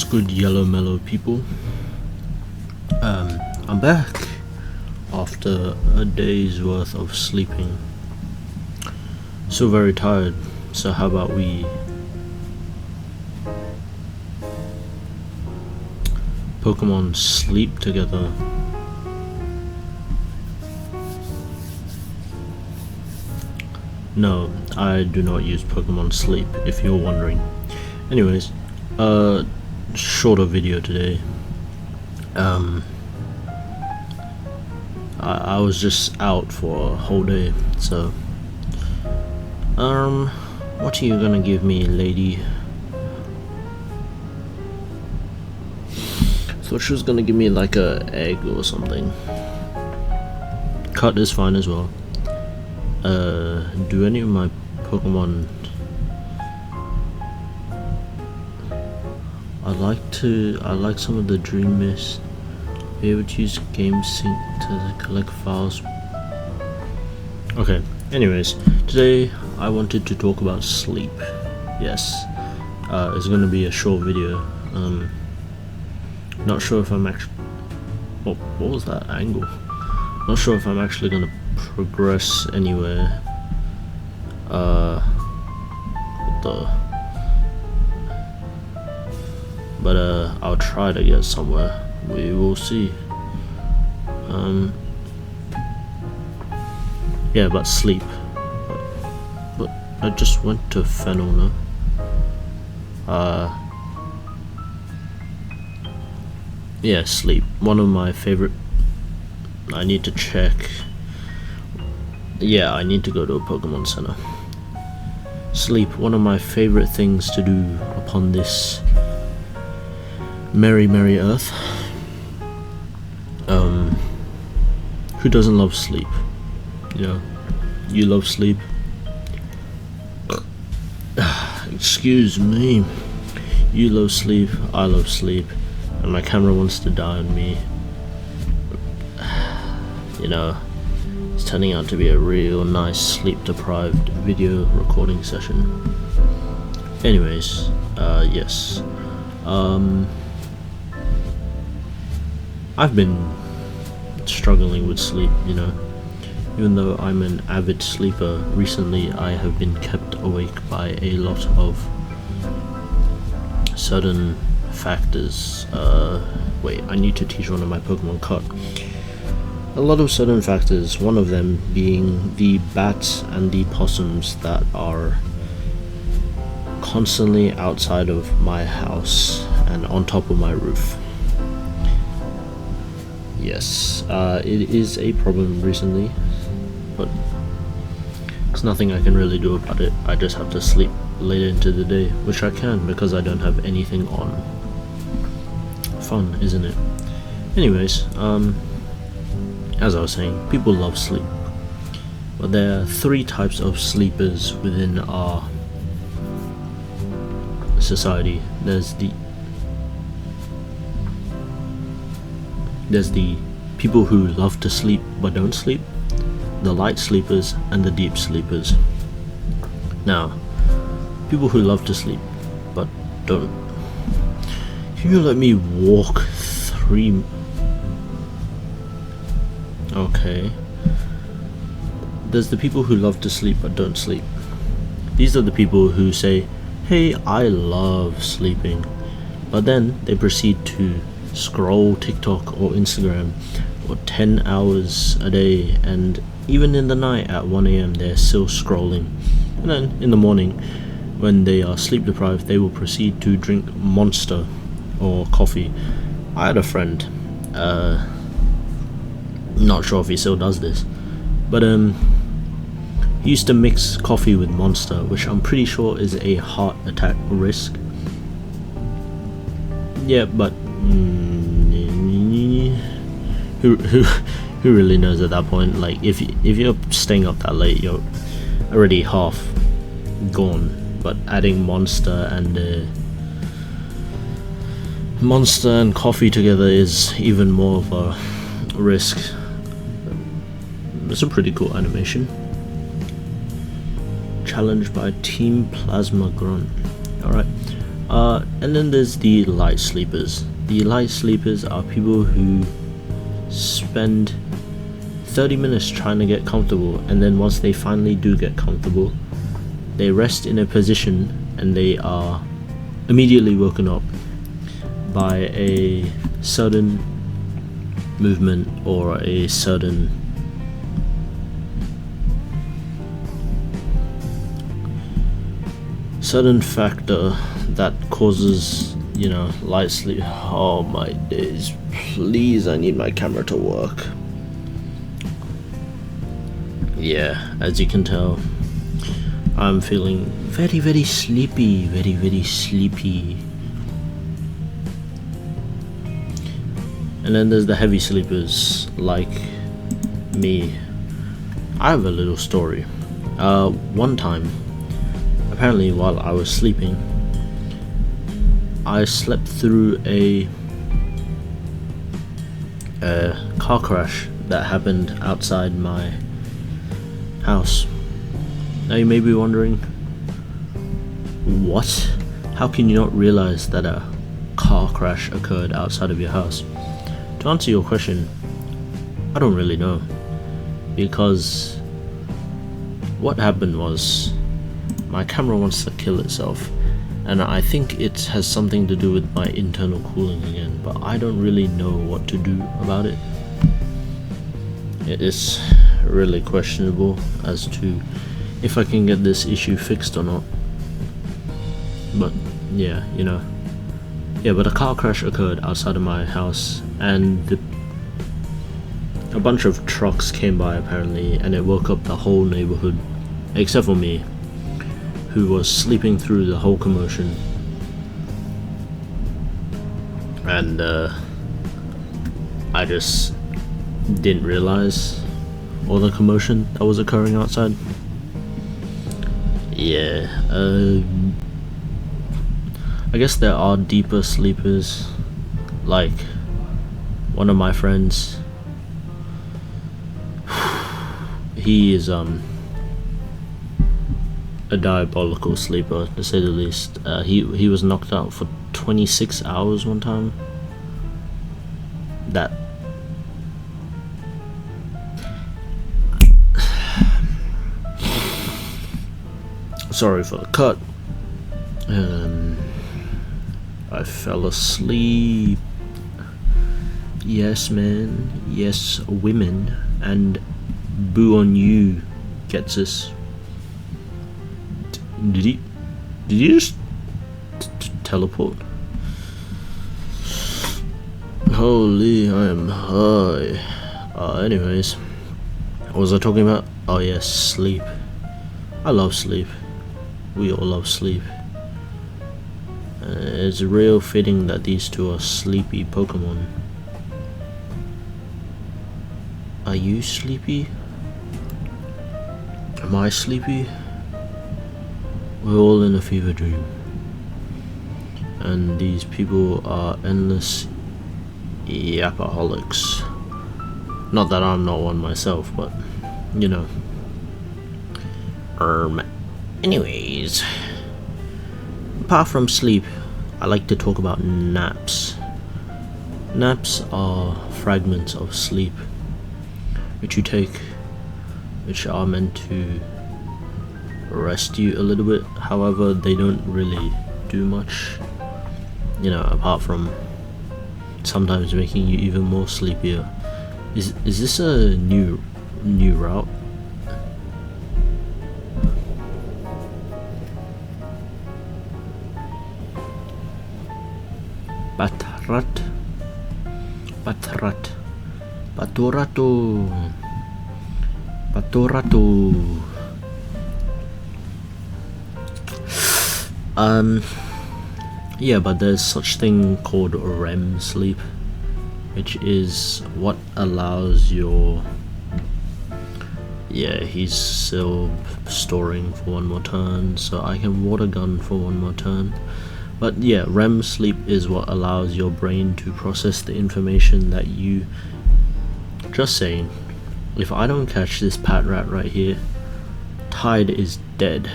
What's good, yellow mellow people? I'm back after a day's worth of sleeping. So very tired. So how about we Pokemon sleep together? No, I do not use Pokemon Sleep, if you're wondering. Anyways, shorter video today. I was just out for a whole day, so what are you gonna give me, lady? Thought she was gonna give me like a egg or something. Cut is fine as well. Do any of my Pokemon... I like some of the Dream Mist. Be able to use Game Sync to collect files. Okay, anyways, today I wanted to talk about sleep. Yes, it's gonna be a short video. Not sure if I'm actually... what was that angle? Not sure if I'm actually gonna progress anywhere. But I'll try to get somewhere. We will see. Yeah, but sleep. But I just went to Fennel, no? Yeah, sleep. One of my favorite... I need to check. Yeah, I need to go to a Pokemon Center. Sleep, one of my favorite things to do upon this merry earth. Who doesn't love sleep? You know, you love sleep. Excuse me. You love sleep, I love sleep, and my camera wants to die on me. You know, it's turning out to be a real nice sleep-deprived video recording session. Anyways, yes. I've been struggling with sleep, you know. Even though I'm an avid sleeper, recently I have been kept awake by a lot of certain factors. Wait, I need to teach one of my Pokemon Cut. A lot of certain factors, one of them being the bats and the possums that are constantly outside of my house and on top of my roof. Yes, it is a problem recently, but there's nothing I can really do about it. I just have to sleep later into the day, which I can because I don't have anything on. Fun, isn't it? Anyways, as I was saying, people love sleep, but there are three types of sleepers within our society. There's the people who love to sleep but don't sleep, the light sleepers, and the deep sleepers. Now, people who love to sleep but don't. Can you let me walk 3... Okay. There's the people who love to sleep but don't sleep. These are the people who say, hey, I love sleeping, but then they proceed to scroll TikTok or Instagram for 10 hours a day, and even in the night at 1 AM they're still scrolling, and then in the morning when they are sleep deprived they will proceed to drink Monster or coffee. I had a friend, not sure if he still does this, but he used to mix coffee with Monster, which I'm pretty sure is a heart attack risk. Yeah, but who really knows at that point? Like, if you're staying up that late, you're already half gone. But adding Monster and coffee together is even more of a risk. It's a pretty cool animation. Challenged by Team Plasma Grunt. Alright. And then there's the light sleepers. The light sleepers are people who spend 30 minutes trying to get comfortable, and then once they finally do get comfortable, they rest in a position and they are immediately woken up by a sudden movement or a sudden factor that causes, you know, light sleep. Oh my days, please, I need my camera to work. Yeah, as you can tell, I'm feeling very sleepy, very sleepy. And then there's the heavy sleepers like me. I have a little story. One time, apparently while I was sleeping, I slept through a car crash that happened outside my house. Now you may be wondering, what? How can you not realize that a car crash occurred outside of your house? To answer your question, I don't really know, because what happened was my camera wants to kill itself, and I think it has something to do with my internal cooling again, but I don't really know what to do about it. It is really questionable as to if I can get this issue fixed or not. But yeah, you know. Yeah, but a car crash occurred outside of my house, and a bunch of trucks came by apparently, and it woke up the whole neighborhood, except for me, who was sleeping through the whole commotion. And I just didn't realize all the commotion that was occurring outside. Yeah, I guess there are deeper sleepers, like one of my friends. He is a diabolical sleeper, to say the least. He was knocked out for 26 hours one time. That sorry for the cut. I fell asleep. Yes, man. Yes, women. And boo on you, gets us. Did you just teleport? Holy, I am high. Anyways, what was I talking about? Oh yes, sleep. I love sleep. We all love sleep. It's real fitting that these two are sleepy Pokemon. Are you sleepy? Am I sleepy? We're all in a fever dream. And these people are endless yapaholics. Not that I'm not one myself, but you know. Anyways, apart from sleep, I like to talk about naps. Naps are fragments of sleep which you take, which are meant to rest you a little bit. However, they don't really do much, you know, apart from sometimes making you even more sleepier. Is this a new route? Paturato. Yeah, but there's such thing called REM sleep, which is what allows your... Yeah, he's still storing for one more turn, so I can water gun for one more turn. But yeah, REM sleep is what allows your brain to process the information that you... Just saying, if I don't catch this Patrat right here, Tide is dead.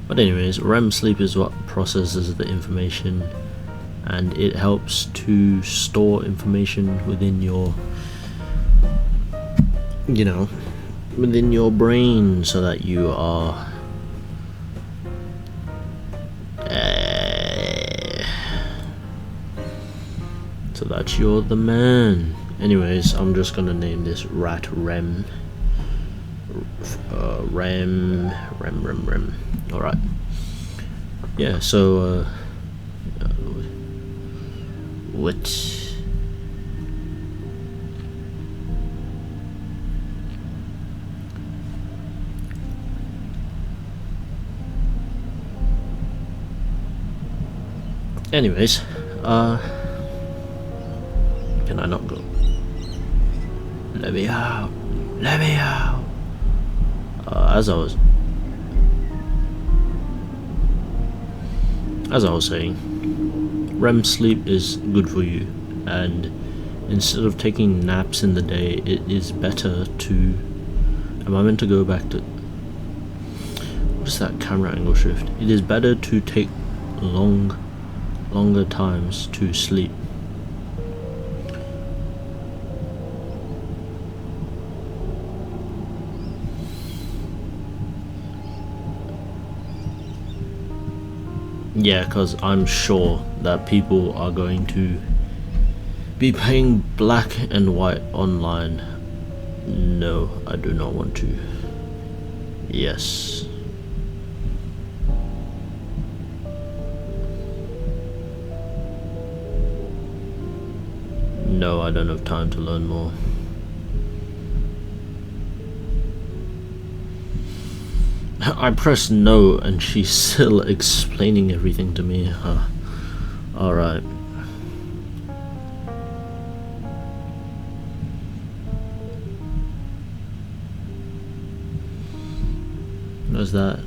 But anyways, REM sleep is what processes the information, and it helps to store information within your, within your brain, so that you are so that you're the man. Anyways, I'm just gonna name this rat REM. REM. Alright. Yeah, so what? Anyways, can I not go? Let me out! Let me out! As I was saying, REM sleep is good for you, and instead of taking naps in the day, it is better to. Am I meant to go back to? What's that camera angle shift? It is better to take longer times to sleep. Yeah, because I'm sure that people are going to be playing black and white online. No, I do not want to. Yes. No, I don't have time to learn more. I pressed no and she's still explaining everything to me. Alright. What's that?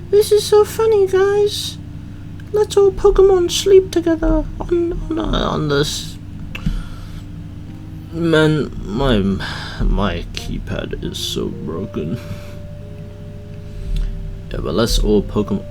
This is so funny, guys. Let's all Pokemon sleep together on this. Man, my keypad is so broken. Yeah, but let's all Pokemon.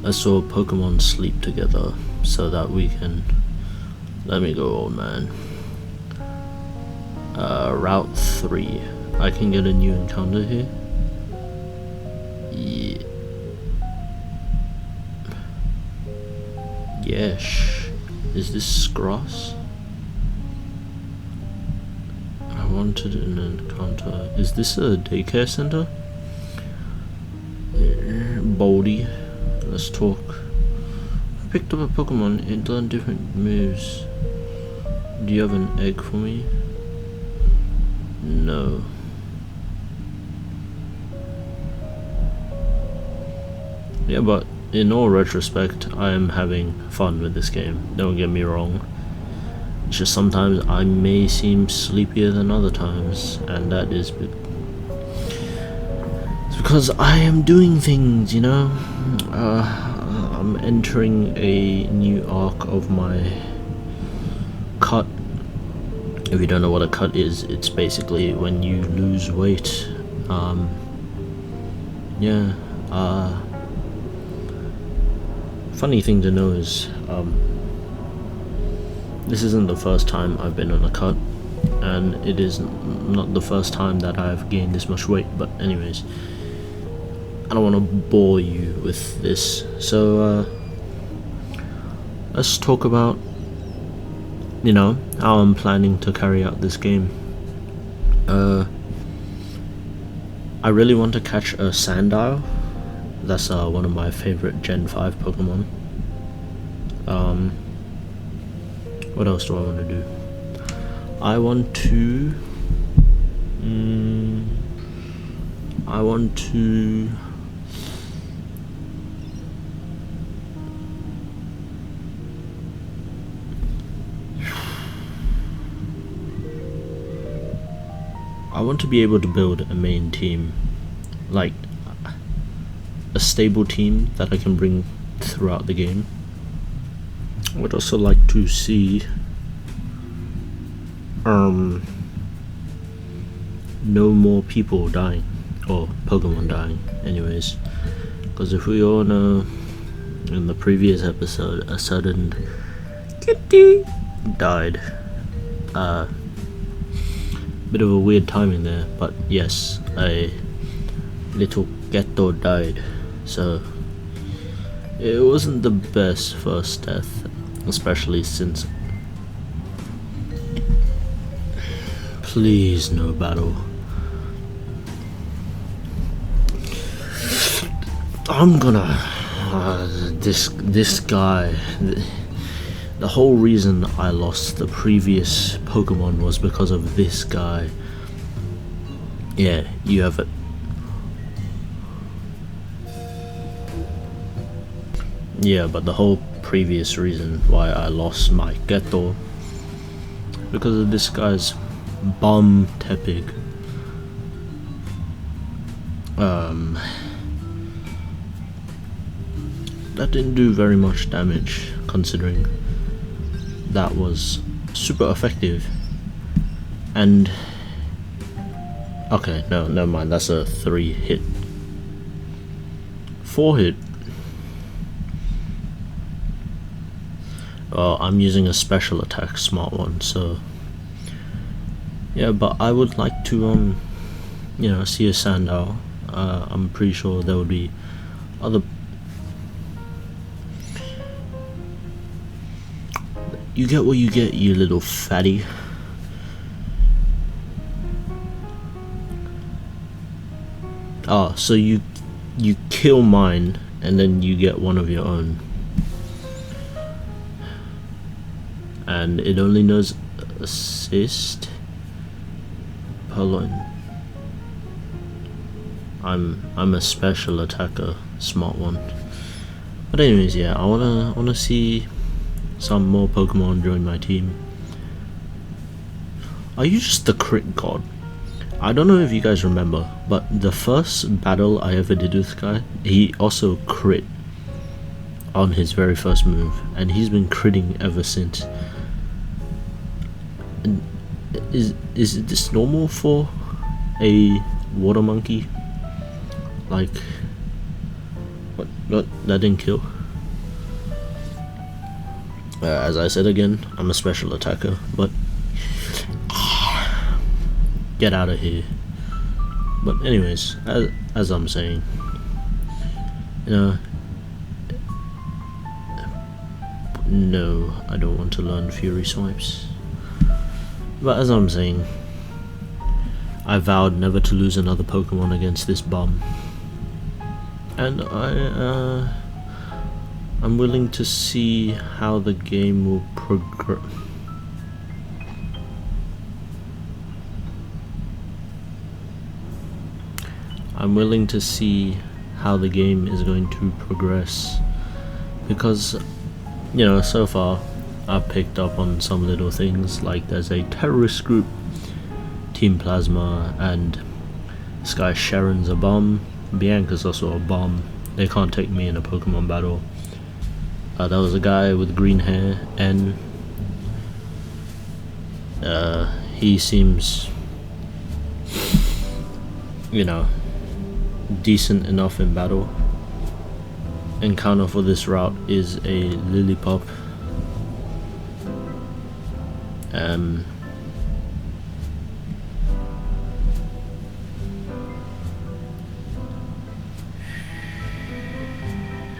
Let's all Pokemon sleep together so that we can. Let me go, old man. Route 3. I can get a new encounter here. Yeah. Yes. Is this grass? I wanted an encounter. Is this a daycare center? Baldy. Let's talk. I picked up a Pokemon. It learned different moves. Do you have an egg for me? No. Yeah, but in all retrospect, I am having fun with this game. Don't get me wrong. It's just sometimes I may seem sleepier than other times, and that is it's because I am doing things, you know. I'm entering a new arc of my cut. If you don't know what a cut is, it's basically when you lose weight. Yeah. Funny thing to know is, this isn't the first time I've been on a cut, and it is not the first time that I've gained this much weight. But anyways, I don't want to bore you with this, so let's talk about, you know, how I'm planning to carry out this game. I really want to catch a Sandile. That's one of my favorite Gen 5 Pokemon. What else do I want to do? I want to I want to be able to build a main team, like a stable team that I can bring throughout the game. I would also like to see no more people dying, or Pokemon dying anyways, because if we all know, in the previous episode a certain kitty died. Bit of a weird timing there, but yes, a little ghetto died, so it wasn't the best first death, especially since... Please no battle. I'm gonna this guy, the whole reason I lost the previous Pokemon was because of this guy. Yeah, you have it. Yeah, but the whole previous reason why I lost my Ghetto, because of this guy's bomb Tepig. That didn't do very much damage, considering that was super effective. And okay, no, never mind, that's a 3 hit. 4 hit. Well, I'm using a special attack smart one, so yeah, but I would like to you know, see a Sandow. I'm pretty sure there would be other... You get what you get, you little fatty. Oh, so you kill mine and then you get one of your own. And it only knows assist. Purloin. I'm a special attacker, smart one. But anyways, yeah, I wanna see some more Pokemon join my team. Are you just the crit god? I don't know if you guys remember, but the first battle I ever did with this guy, he also crit on his very first move, and he's been critting ever since. And is this normal for a water monkey? Like, what? That didn't kill. As I said again, I'm a special attacker, but get out of here. But anyways, as I'm saying, you know, no, I don't want to learn Fury Swipes. But as I'm saying, I vowed never to lose another Pokemon against this bum, and I'm willing to see how the game will progress. I'm willing to see how the game is going to progress, because, you know, so far I've picked up on some little things, like there's a terrorist group, Team Plasma, and this guy Sharon's a bomb, Bianca's also a bomb. They can't take me in a Pokemon battle. There was a guy with green hair, and he seems, you know, decent enough in battle. Encounter for this route is a Lillipup.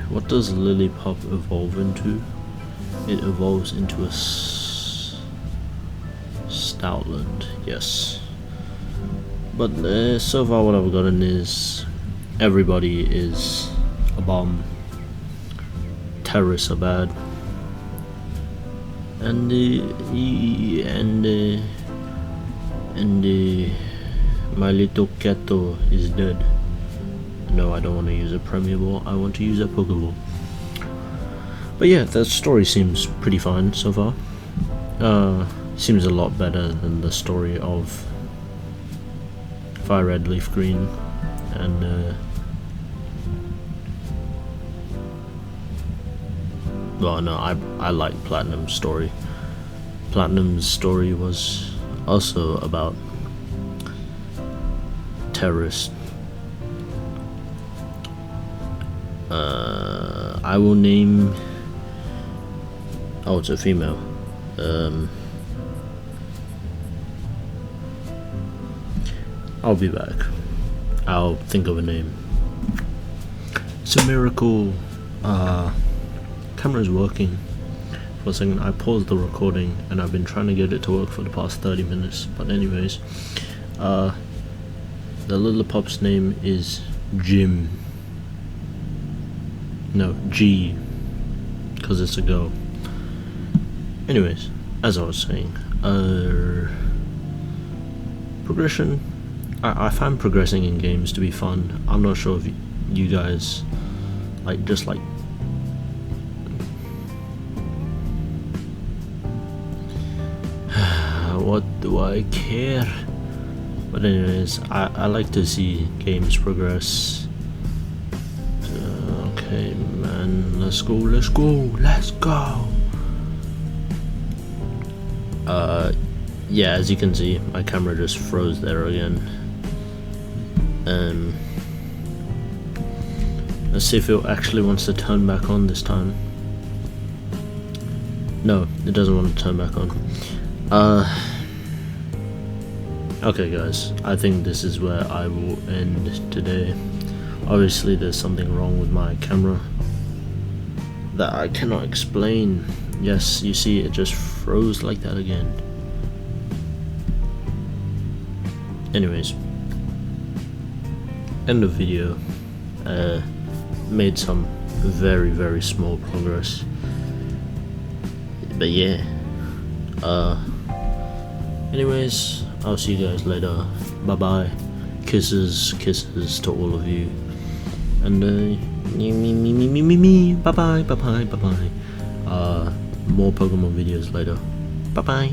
What does Lillipup evolve into? It evolves into a Stoutland, yes. But so far what I've gotten is everybody is a bomb. Terrorists are bad. And my little Keto is dead. No, I don't want to use a Premier Ball, I want to use a Pokeball. But yeah, the story seems pretty fine so far. Seems a lot better than the story of Fire red, leaf green, and well, no, I like Platinum's story. Platinum's story was also about terrorists. I will name. Oh, it's a female. I'll be back. I'll think of a name. It's a miracle. Camera's working. For a second, I paused the recording, and I've been trying to get it to work for the past 30 minutes. But anyways, the little pup's name is Jim. No, G, because it's a girl. Anyways, as I was saying, progression. I find progressing in games to be fun. I'm not sure if you guys just like. What do I care? But anyways, I like to see games progress. Okay, man, let's go. Yeah, as you can see, my camera just froze there again. Let's see if it actually wants to turn back on this time. No, it doesn't want to turn back on. Okay guys, I think this is where I will end today. Obviously there's something wrong with my camera that I cannot explain. Yes, you see it just froze like that again. Anyways, end of video. Made some very small progress, but yeah. Anyways, I'll see you guys later. Bye bye. Kisses to all of you. And bye bye. More Pokemon videos later. Bye bye.